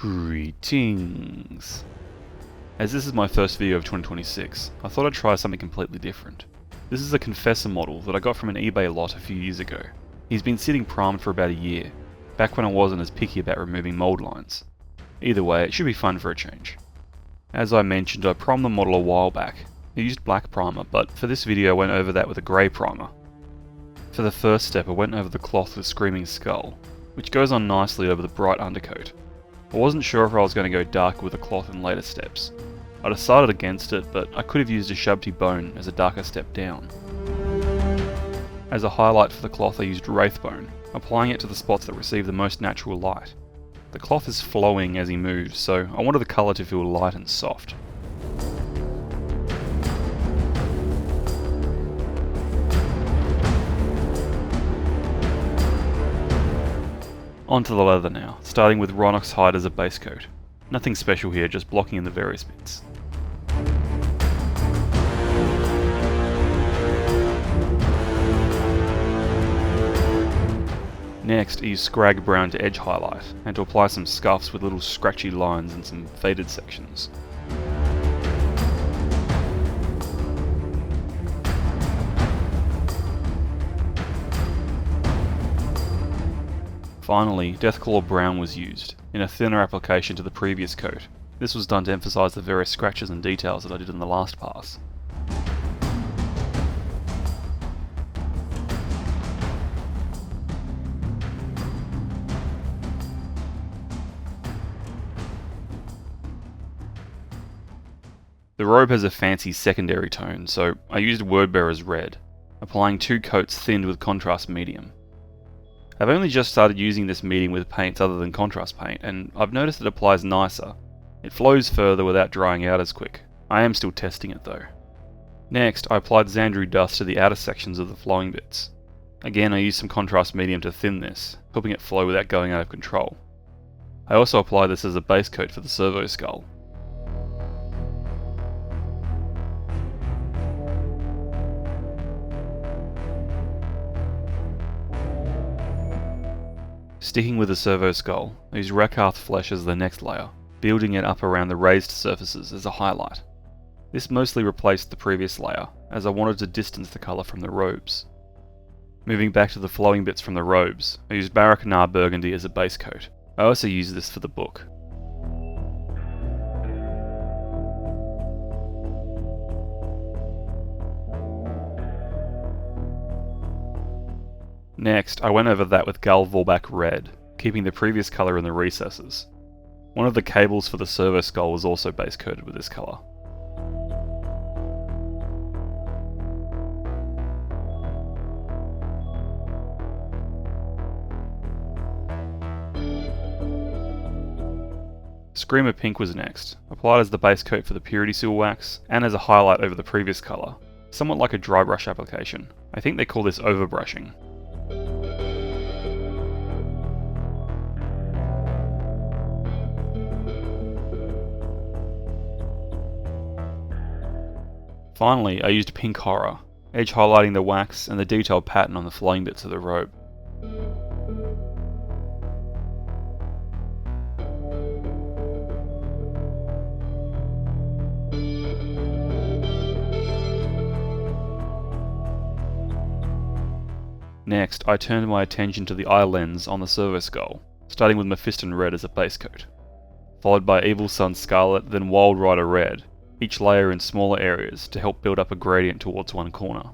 Greetings. As this is my first video of 2026, I thought I'd try something completely different. This is a Confessor model that I got from an eBay lot a few years ago. He's been sitting primed for about a year, back when I wasn't as picky about removing mold lines. Either way, it should be fun for a change. As I mentioned, I primed the model a while back. I used black primer, but for this video I went over that with a grey primer. For the first step I went over the cloth with Screaming Skull, which goes on nicely over the bright undercoat. I wasn't sure if I was going to go dark with the cloth in later steps. I decided against it, but I could have used a Shabti bone as a darker step down. As a highlight for the cloth I used Wraithbone, applying it to the spots that receive the most natural light. The cloth is flowing as he moves, so I wanted the colour to feel light and soft. Onto the leather now, starting with Rhinox hide as a base coat. Nothing special here, just blocking in the various bits. Next, I use Scrag Brown to edge highlight, and to apply some scuffs with little scratchy lines and some faded sections. Finally, Deathclaw Brown was used, in a thinner application to the previous coat. This was done to emphasise the various scratches and details that I did in the last pass. The robe has a fancy secondary tone, so I used Wordbearer's Red, applying 2 coats thinned with contrast medium. I've only just started using this medium with paints other than contrast paint, and I've noticed it applies nicer. It flows further without drying out as quick. I am still testing it though. Next, I applied Zandri dust to the outer sections of the flowing bits. Again, I used some contrast medium to thin this, helping it flow without going out of control. I also applied this as a base coat for the servo skull. Sticking with the servo skull, I use Rakarth flesh as the next layer, building it up around the raised surfaces as a highlight. This mostly replaced the previous layer, as I wanted to distance the colour from the robes. Moving back to the flowing bits from the robes, I used Barak-Nar Burgundy as a base coat. I also used this for the book. Next, I went over that with Vorbak Red, keeping the previous colour in the recesses. One of the cables for the servo skull was also base coated with this colour. Screamer Pink was next, applied as the base coat for the Purity Seal wax, and as a highlight over the previous colour, somewhat like a dry brush application. I think they call this overbrushing. Finally, I used Pink Horror, edge highlighting the wax and the detailed pattern on the flowing bits of the robe. Next, I turned my attention to the eye lens on the servo skull, starting with Mephiston Red as a base coat, followed by Evil Sunz Scarlet, then Wild Rider Red, each layer in smaller areas to help build up a gradient towards one corner.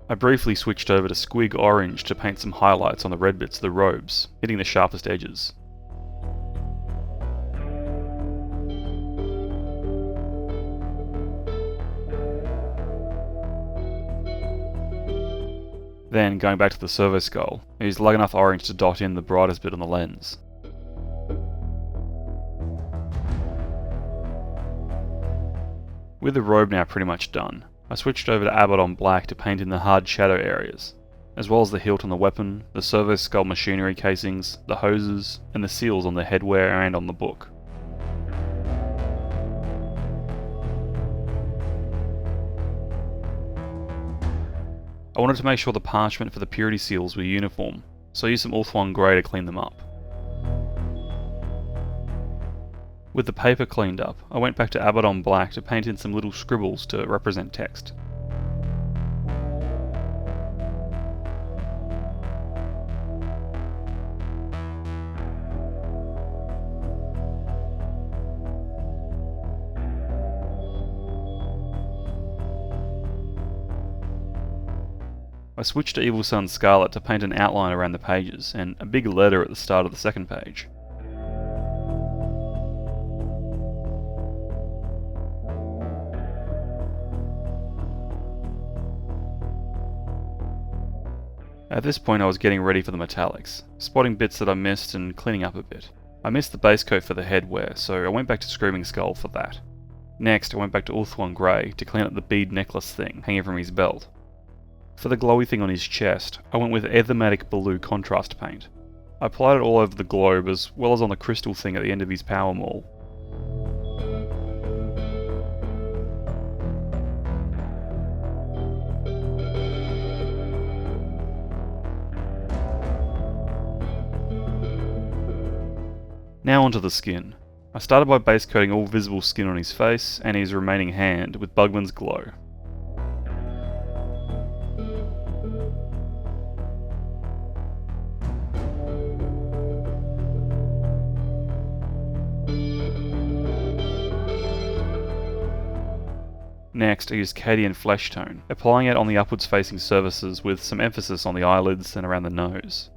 I briefly switched over to Squig Orange to paint some highlights on the red bits of the robes, hitting the sharpest edges. Then, going back to the servo skull, I used Lugganath Orange to dot in the brightest bit on the lens. With the robe now pretty much done, I switched over to Abaddon Black to paint in the hard shadow areas, as well as the hilt on the weapon, the servo skull machinery casings, the hoses, and the seals on the headwear and on the book. I I wanted to make sure the parchment for the purity seals were uniform, so I used some Ulthuan Grey to clean them up. With the paper cleaned up, I went back to Abaddon Black to paint in some little scribbles to represent text. I switched to Evil Sunz Scarlet to paint an outline around the pages, and a big letter at the start of the second page. At this point I was getting ready for the metallics, spotting bits that I missed and cleaning up a bit. I missed the base coat for the headwear, so I went back to Screaming Skull for that. Next I went back to Ulthuan Grey to clean up the bead necklace thing hanging from his belt. For the glowy thing on his chest, I went with Aethermatic blue contrast paint. I applied it all over the globe as well as on the crystal thing at the end of his power maul. Now onto the skin. I started by base coating all visible skin on his face and his remaining hand with Bugman's glow. Next, I used Cadian Fleshtone, applying it on the upwards facing surfaces with some emphasis on the eyelids and around the nose.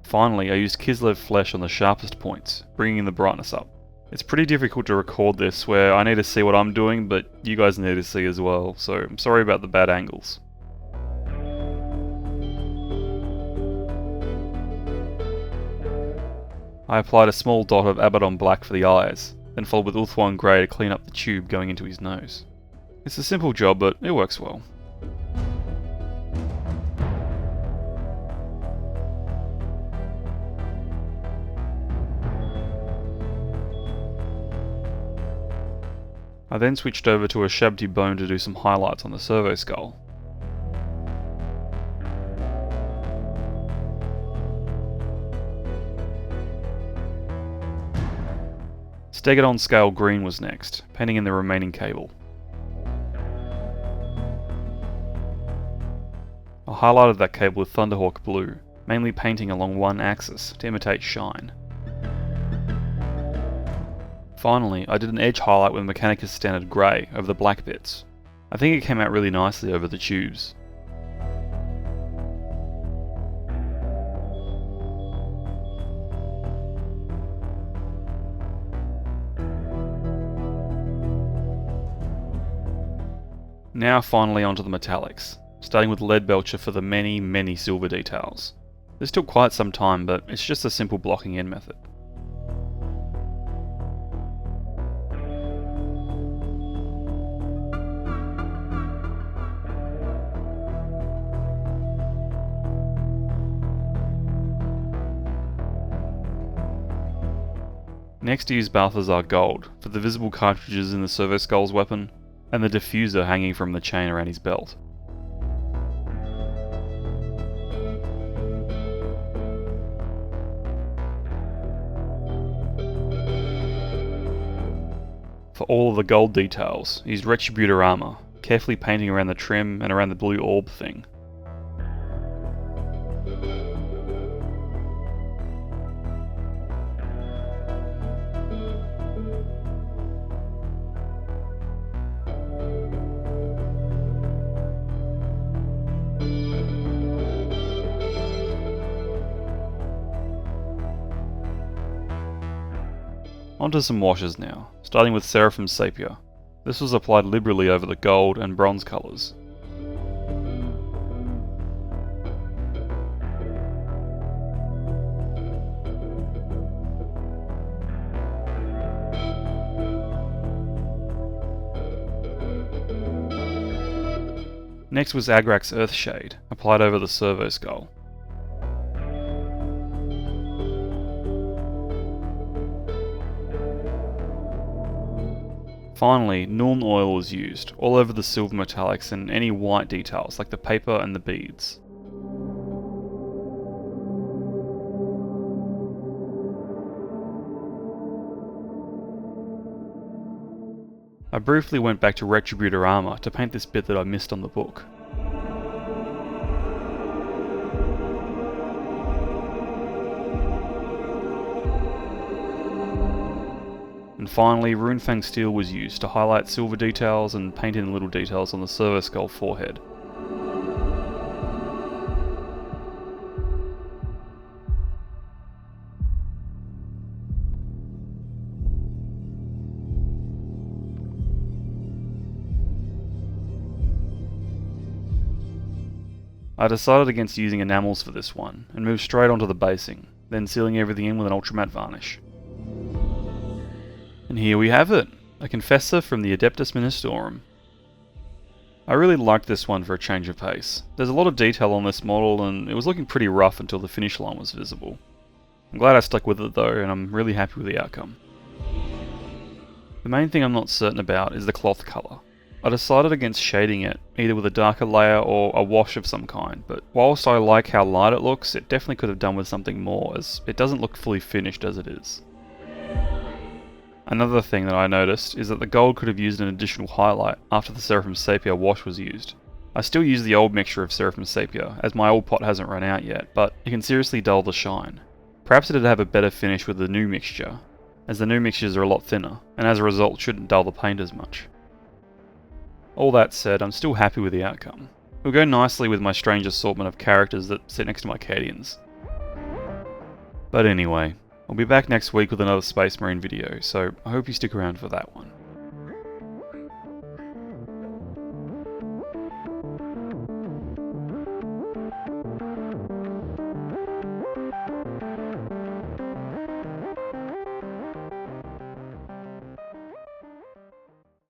Finally, I used Kislev flesh on the sharpest points, bringing the brightness up. It's pretty difficult to record this where I need to see what I'm doing, but you guys need to see as well, so I'm sorry about the bad angles. I applied a small dot of Abaddon Black for the eyes, then followed with Ulthuan Grey to clean up the tube going into his nose. It's a simple job, but it works well. I then switched over to a Shabti bone to do some highlights on the servo skull. Stegadon scale green was next, painting in the remaining cable. I highlighted that cable with Thunderhawk blue, mainly painting along one axis to imitate shine. Finally, I did an edge highlight with Mechanicus standard grey over the black bits. I think it came out really nicely over the tubes. Now finally onto the metallics, starting with Leadbelcher for the many silver details. This took quite some time, but it's just a simple blocking in method. Next I used Balthasar Gold for the visible cartridges in the Servo Skull's weapon, and the diffuser hanging from the chain around his belt. For all of the gold details, I used Retributor armour, carefully painting around the trim and around the blue orb thing. Onto some washes now, starting with Seraphim Sapia. This was applied liberally over the gold and bronze colours. Next was Agrak's Earthshade, applied over the Servo Skull. Finally, Nuln oil was used, all over the silver metallics and any white details like the paper and the beads. I briefly went back to Retributor Armour to paint this bit that I missed on the book. And finally, Runefang steel was used to highlight silver details and paint in little details on the servo skull forehead. I decided against using enamels for this one, and moved straight onto the basing, then sealing everything in with an ultramatte varnish. And here we have it, a Confessor from the Adeptus Ministorum. I really liked this one for a change of pace. There's a lot of detail on this model and it was looking pretty rough until the finish line was visible. I'm glad I stuck with it though, and I'm really happy with the outcome. The main thing I'm not certain about is the cloth colour. I decided against shading it, either with a darker layer or a wash of some kind, but whilst I like how light it looks, it definitely could have done with something more, as it doesn't look fully finished as it is. Another thing that I noticed is that the gold could have used an additional highlight after the Seraphim Sapia wash was used. I still use the old mixture of Seraphim Sapia, as my old pot hasn't run out yet, but it can seriously dull the shine. Perhaps it'd have a better finish with the new mixture, as the new mixtures are a lot thinner, and as a result shouldn't dull the paint as much. All that said, I'm still happy with the outcome. It'll go nicely with my strange assortment of characters that sit next to my Cadians. But anyway, I'll be back next week with another Space Marine video, so I hope you stick around for that one.